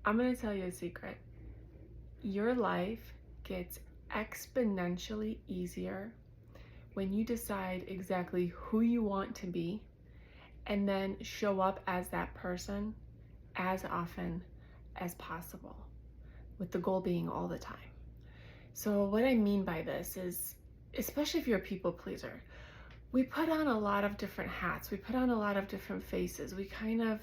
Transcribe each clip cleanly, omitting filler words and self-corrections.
I'm going to tell you a secret. Your life gets exponentially easier when you decide exactly who you want to be and then show up as that person as often as possible, with the goal being all the time. So, what I mean by this is, especially if you're a people pleaser, we put on a lot of different hats, we put on a lot of different faces, we kind of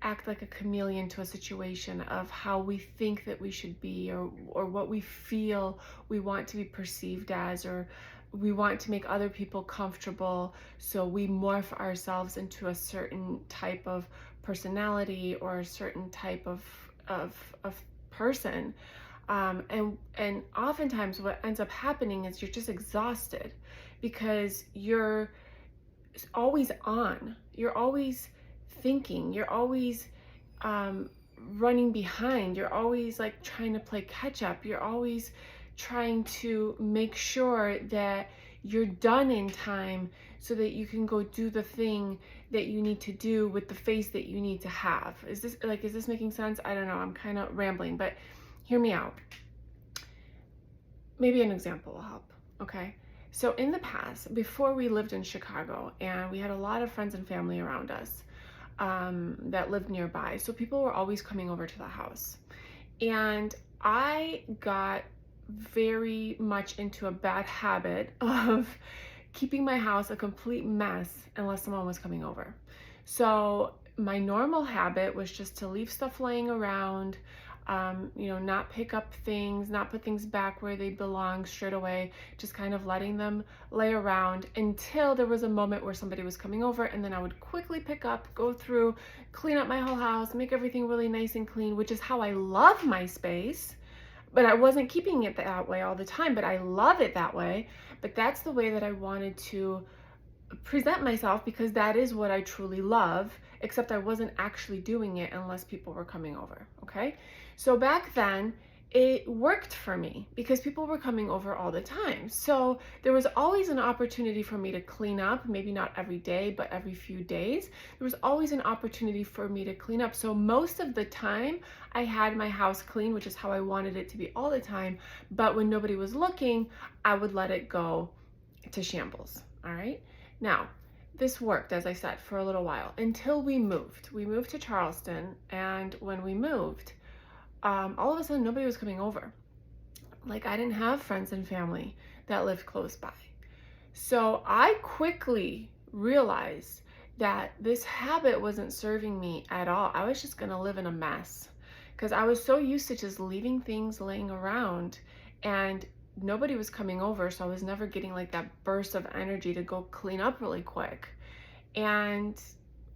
act like a chameleon to a situation of how we think that we should be, or what we feel we want to be perceived as, or we want to make other people comfortable, so we morph ourselves into a certain type of personality or a certain type of person. And oftentimes what ends up happening is you're just exhausted because you're always on, you're always thinking, you're always running behind, you're always like trying to play catch up, you're always trying to make sure that you're done in time so that you can go do the thing that you need to do with the face that you need to have. Is this making sense? I don't know, I'm kind of rambling, but hear me out. Maybe an example will help, okay? So in the past, before we lived in Chicago, and we had a lot of friends and family around us that lived nearby, so people were always coming over to the house. And I got very much into a bad habit of keeping my house a complete mess unless someone was coming over. So my normal habit was just to leave stuff laying around, not pick up things, not put things back where they belong straight away, just kind of letting them lay around until there was a moment where somebody was coming over, and then I would quickly pick up, go through, clean up my whole house, make everything really nice and clean, which is how I love my space. But I wasn't keeping it that way all the time, but I love it that way. But that's the way that I wanted to present myself, because that is what I truly love, except I wasn't actually doing it unless people were coming over, okay? So back then, it worked for me because people were coming over all the time. So there was always an opportunity for me to clean up, maybe not every day, but every few days. There was always an opportunity for me to clean up. So most of the time, I had my house clean, which is how I wanted it to be all the time. But when nobody was looking, I would let it go to shambles, all right? Now, this worked, as I said, for a little while until we moved. We moved to Charleston, and when we moved, all of a sudden nobody was coming over. Like, I didn't have friends and family that lived close by. So I quickly realized that this habit wasn't serving me at all. I was just gonna live in a mess because I was so used to just leaving things laying around, and nobody was coming over, so I was never getting like that burst of energy to go clean up really quick. And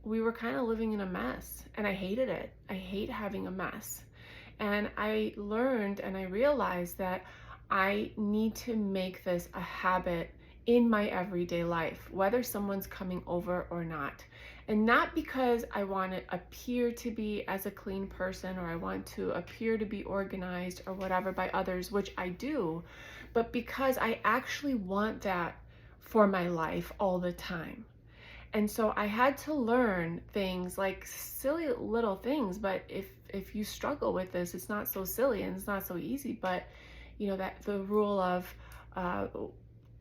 we were kind of living in a mess, and I hated it. I hate having a mess. And I learned and I realized that I need to make this a habit in my everyday life, whether someone's coming over or not. And not because I want to appear to be as a clean person, or I want to appear to be organized or whatever by others, which I do, but because I actually want that for my life all the time. And so I had to learn things, like silly little things, but if you struggle with this, it's not so silly and it's not so easy, but that the rule of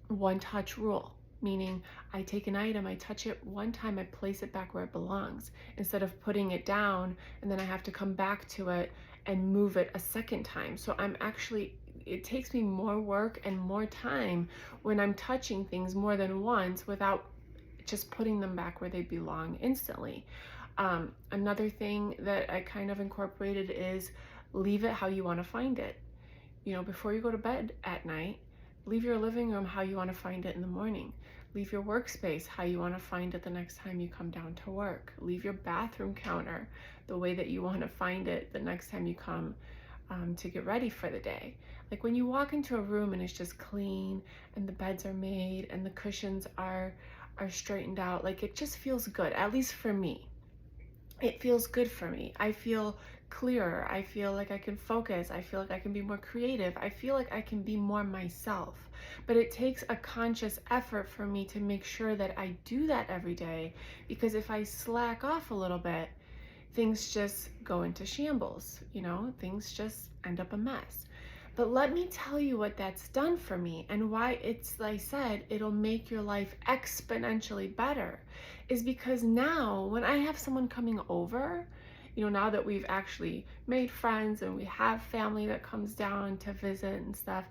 one touch rule, meaning I take an item, I touch it one time, I place it back where it belongs, instead of putting it down and then I have to come back to it and move it a second time. So it takes me more work and more time when I'm touching things more than once without just putting them back where they belong instantly. Another thing that I kind of incorporated is leave it how you want to find it. Before you go to bed at night, leave your living room how you want to find it in the morning. Leave your workspace how you want to find it the next time you come down to work. Leave your bathroom counter the way that you want to find it the next time you come to get ready for the day. Like when you walk into a room and it's just clean and the beds are made and the cushions are straightened out, like it just feels good. At least for me, it feels good for me. I feel clearer. I feel like I can focus. I feel like I can be more creative. I feel like I can be more myself. But it takes a conscious effort for me to make sure that I do that every day, because if I slack off a little bit, things just go into shambles, things just end up a mess. But let me tell you what that's done for me and why it's, like I said, it'll make your life exponentially better, is because now when I have someone coming over, now that we've actually made friends and we have family that comes down to visit and stuff,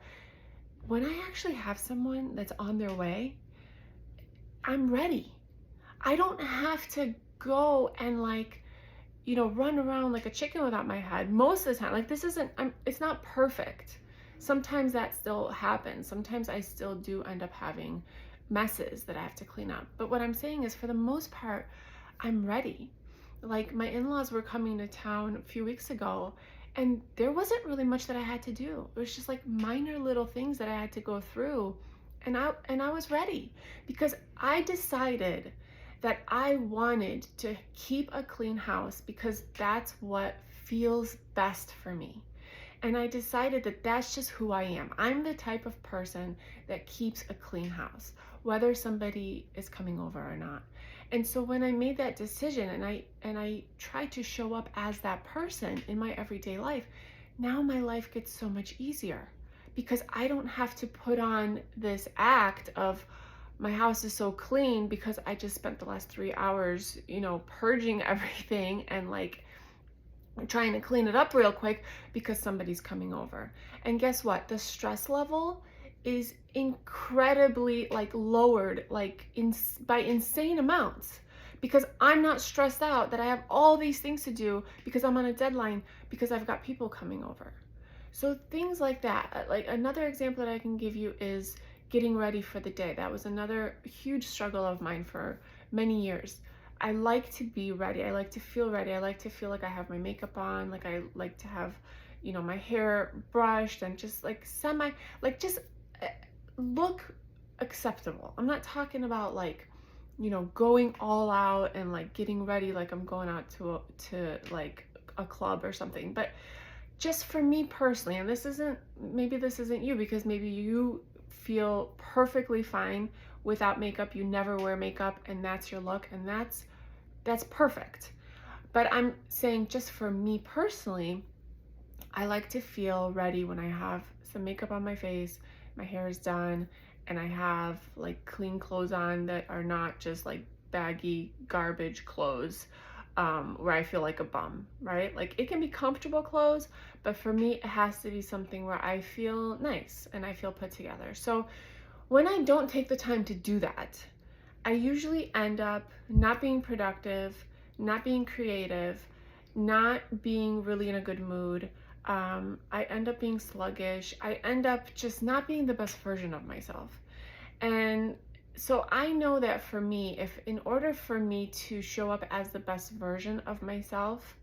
when I actually have someone that's on their way, I'm ready. I don't have to go and run around like a chicken without my head most of the time. Like this isn't, it's not perfect. Sometimes that still happens. Sometimes I still do end up having messes that I have to clean up. But what I'm saying is, for the most part, I'm ready. Like my in-laws were coming to town a few weeks ago, and there wasn't really much that I had to do. It was just like minor little things that I had to go through, and I was ready because I decided that I wanted to keep a clean house because that's what feels best for me. And I decided that that's just who I am. I'm the type of person that keeps a clean house, whether somebody is coming over or not. And so when I made that decision and I tried to show up as that person in my everyday life, now my life gets so much easier because I don't have to put on this act of my house is so clean because I just spent the last 3 hours, purging everything and trying to clean it up real quick because somebody's coming over. And guess what? The stress level is incredibly lowered by insane amounts because I'm not stressed out that I have all these things to do because I'm on a deadline because I've got people coming over. So things like that. Like another example that I can give you is getting ready for the day. That was another huge struggle of mine for many years. I like to be ready. I like to feel ready. I like to feel like I have my makeup on. Like I like to have, my hair brushed and just just look acceptable. I'm not talking about going all out and getting ready like I'm going out to a club or something. But just for me personally, and maybe this isn't you, because maybe you feel perfectly fine without makeup, you never wear makeup, and that's your look, and that's perfect. But I'm saying, just for me personally, I like to feel ready when I have some makeup on my face, my hair is done, and I have clean clothes on that are not just baggy garbage clothes, where I feel like a bum, right? It can be comfortable clothes, but for me, it has to be something where I feel nice and I feel put together. So when I don't take the time to do that, I usually end up not being productive, not being creative, not being really in a good mood. I end up being sluggish. I end up just not being the best version of myself. And so I know that for me, if in order for me to show up as the best version of myself,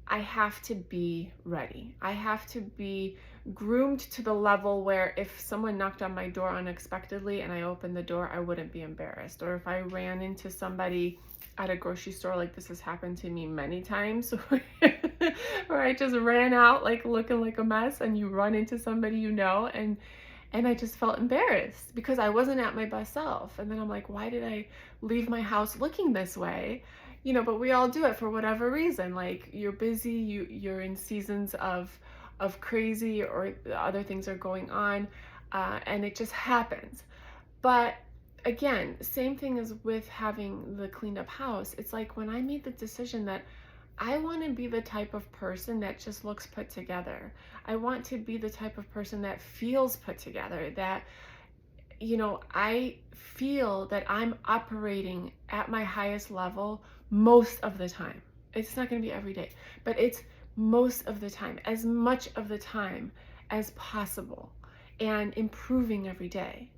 I have to be ready. I have to be groomed to the level where if someone knocked on my door unexpectedly and I opened the door, I wouldn't be embarrassed. Or if I ran into somebody at a grocery store, like this has happened to me many times, where I just ran out looking like a mess, and you run into somebody and I just felt embarrassed because I wasn't at my best self. And then I'm like, why did I leave my house looking this way? But we all do it for whatever reason. You're busy, you're in seasons of crazy, or other things are going on, and it just happens. But again, same thing as with having the cleaned up house. It's like when I made the decision that I want to be the type of person that just looks put together. I want to be the type of person that feels put together, that I feel that I'm operating at my highest level most of the time. It's not going to be every day, but it's most of the time, as much of the time as possible, and improving every day.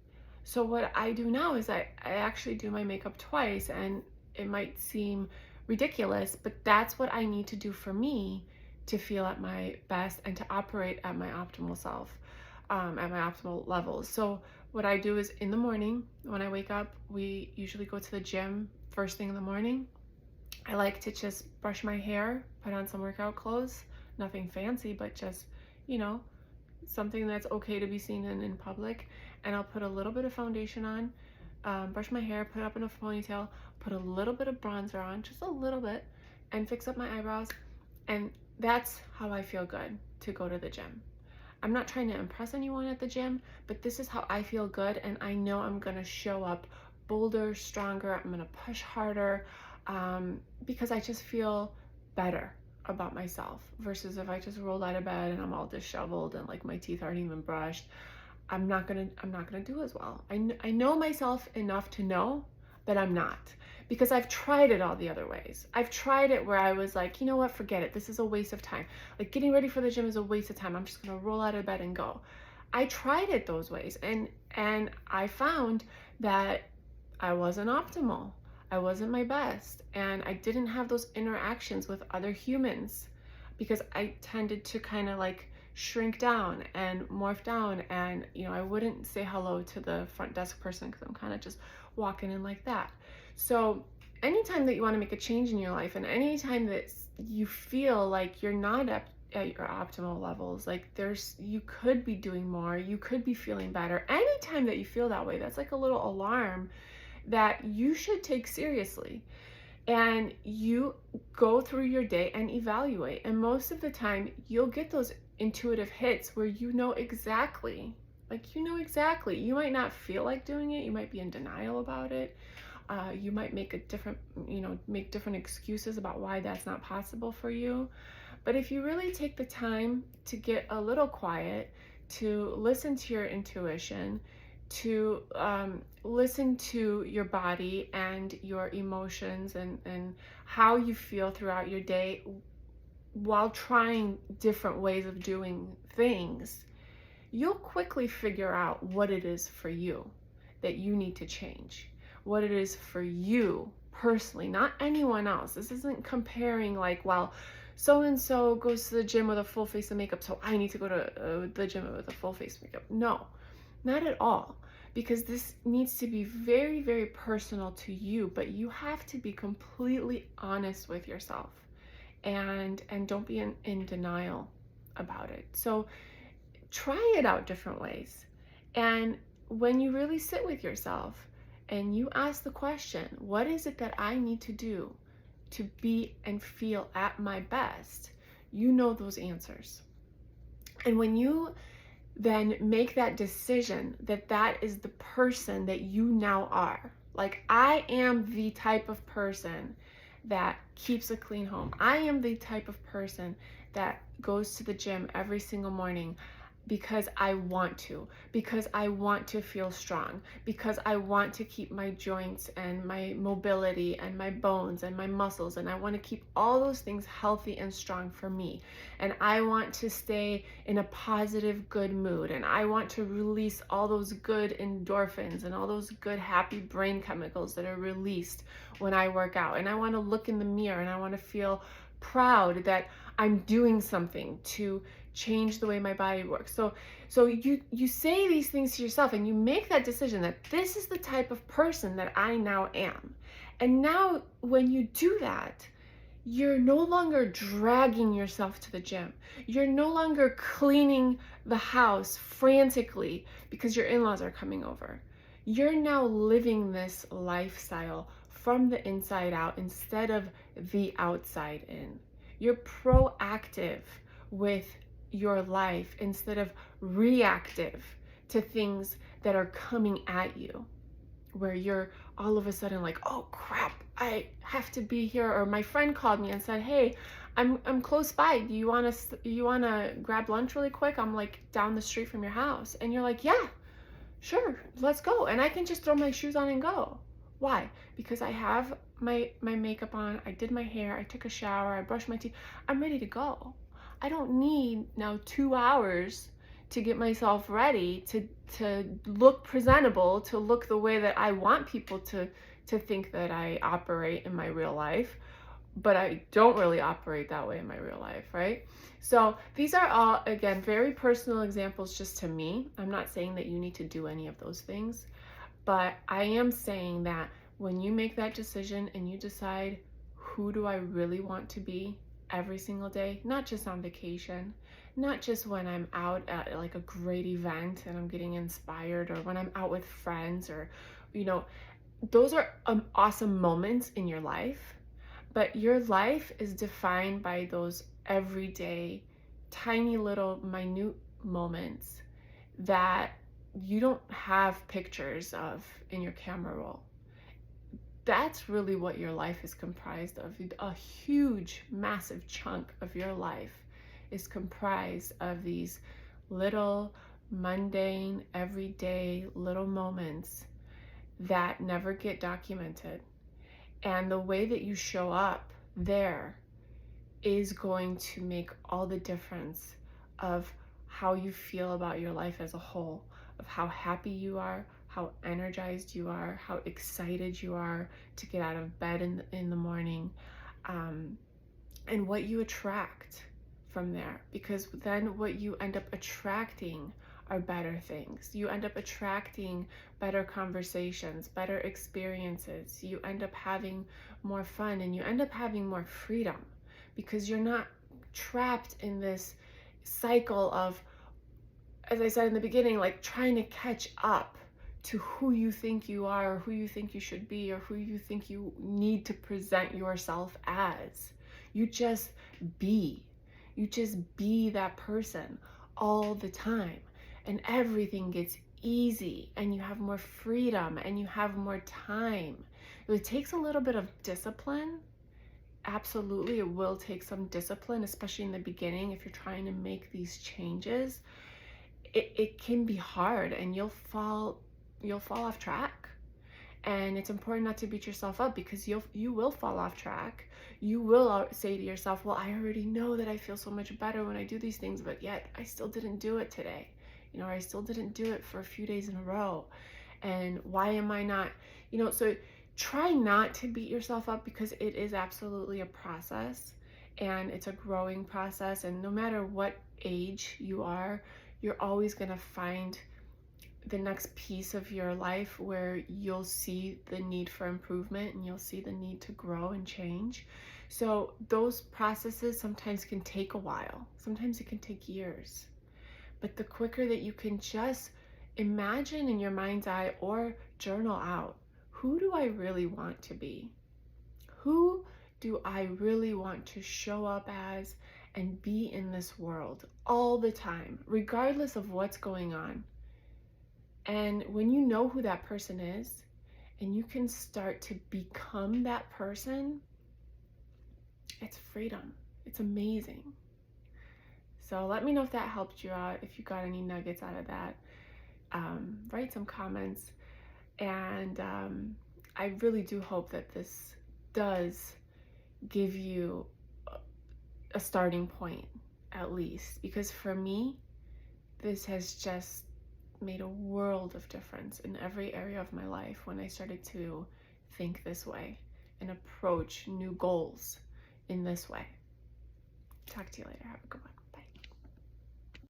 So what I do now is I actually do my makeup twice, and it might seem ridiculous, but that's what I need to do for me to feel at my best and to operate at my optimal self, at my optimal levels. So what I do is, in the morning when I wake up, we usually go to the gym first thing in the morning. I like to just brush my hair, put on some workout clothes, nothing fancy, but just, something that's okay to be seen in public. And I'll put a little bit of foundation on, brush my hair, put it up in a ponytail, put a little bit of bronzer on, just a little bit, and fix up my eyebrows. And that's how I feel good to go to the gym. I'm not trying to impress anyone at the gym, but this is how I feel good, and I know I'm gonna show up bolder, stronger. I'm gonna push harder, because I just feel better about myself versus if I just rolled out of bed and I'm all disheveled and like my teeth aren't even brushed. I'm not gonna do as well. I know myself enough to know that I'm not, because I've tried it all the other ways. I've tried it where I was like, you know what, forget it. This is a waste of time. Like getting ready for the gym is a waste of time. I'm just gonna roll out of bed and go. I tried it those ways, and I found that I wasn't optimal. I wasn't my best, and I didn't have those interactions with other humans because I tended to kind of like shrink down and morph down, and I wouldn't say hello to the front desk person because I'm kind of just walking in like that. So anytime that you want to make a change in your life, and anytime that you feel like you're not at your optimal levels, like you could be doing more, you could be feeling better, anytime that you feel that way, that's like a little alarm that you should take seriously. And you go through your day and evaluate, and most of the time you'll get those intuitive hits where you know exactly, you might not feel like doing it, you might be in denial about it, you might make make different excuses about why that's not possible for you. But if you really take the time to get a little quiet, to listen to your intuition, to listen to your body and your emotions, and how you feel throughout your day while trying different ways of doing things, you'll quickly figure out what it is for you that you need to change, what it is for you personally, not anyone else. This isn't comparing like, well, so and so goes to the gym with a full face of makeup, so I need to go to the gym with a full face of makeup. No, not at all, because this needs to be very, very personal to you, but you have to be completely honest with yourself, and don't be in denial about it. So try it out different ways. And when you really sit with yourself and you ask the question, what is it that I need to do to be and feel at my best? You know those answers. And when you then make that decision that that is the person that you now are, like, I am the type of person that keeps a clean home. I am the type of person that goes to the gym every single morning because I want to, because I want to feel strong, because I want to keep my joints and my mobility and my bones and my muscles, and I want to keep all those things healthy and strong for me. And I want to stay in a positive, good mood, and I want to release all those good endorphins and all those good, happy brain chemicals that are released when I work out. And I want to look in the mirror and I want to feel proud that I'm doing something to change the way my body works. So you say these things to yourself, and you make that decision that this is the type of person that I now am. And now when you do that, you're no longer dragging yourself to the gym. You're no longer cleaning the house frantically because your in-laws are coming over. You're now living this lifestyle from the inside out instead of the outside in. You're proactive with your life instead of reactive to things that are coming at you, where you're all of a sudden like, oh crap, I have to be here. Or my friend called me and said, hey, I'm close by. Do you want to grab lunch really quick? I'm like down the street from your house. And you're like, yeah, sure, let's go. And I can just throw my shoes on and go. Why? Because I have my makeup on, I did my hair, I took a shower, I brushed my teeth, I'm ready to go. I don't need now 2 hours to get myself ready to look presentable, to look the way that I want people to think that I operate in my real life, but I don't really operate that way in my real life, right? So these are all, again, very personal examples just to me. I'm not saying that you need to do any of those things, but I am saying that when you make that decision and you decide, who do I really want to be every single day, not just on vacation, not just when I'm out at like a great event and I'm getting inspired, or when I'm out with friends, or those are awesome moments in your life, But your life is defined by those everyday, tiny little minute moments that you don't have pictures of in your camera roll. That's really what your life is comprised of. A huge, massive chunk of your life is comprised of these little, mundane, everyday little moments that never get documented. And the way that you show up there is going to make all the difference of how you feel about your life as a whole, of how happy you are, how energized you are, how excited you are to get out of bed in the morning, and what you attract from there. Because then what you end up attracting are better things. You end up attracting better conversations, better experiences. You end up having more fun, and you end up having more freedom, because you're not trapped in this cycle of, as I said in the beginning, like trying to catch up to who you think you are, or who you think you should be, or who you think you need to present yourself as. You just be. You just be that person all the time. And everything gets easy, and you have more freedom, and you have more time. It takes a little bit of discipline. Absolutely, it will take some discipline, especially in the beginning if you're trying to make these changes. It can be hard, and you'll fall off track. And it's important not to beat yourself up, because you will fall off track. You will say to yourself, well, I already know that I feel so much better when I do these things, but yet I still didn't do it today. Or I still didn't do it for a few days in a row. And why am I not, so try not to beat yourself up, because it is absolutely a process, and it's a growing process. And no matter what age you are, you're always going to find the next piece of your life where you'll see the need for improvement, and you'll see the need to grow and change. So those processes sometimes can take a while. Sometimes it can take years. But the quicker that you can just imagine in your mind's eye or journal out, who do I really want to be? Who do I really want to show up as and be in this world all the time, regardless of what's going on? And when you know who that person is, and you can start to become that person, it's freedom. It's amazing. So let me know if that helped you out, if you got any nuggets out of that. Write some comments. And I really do hope that this does give you a starting point, at least. Because for me, this has just made a world of difference in every area of my life when I started to think this way and approach new goals in this way. Talk to you later. Have a good one.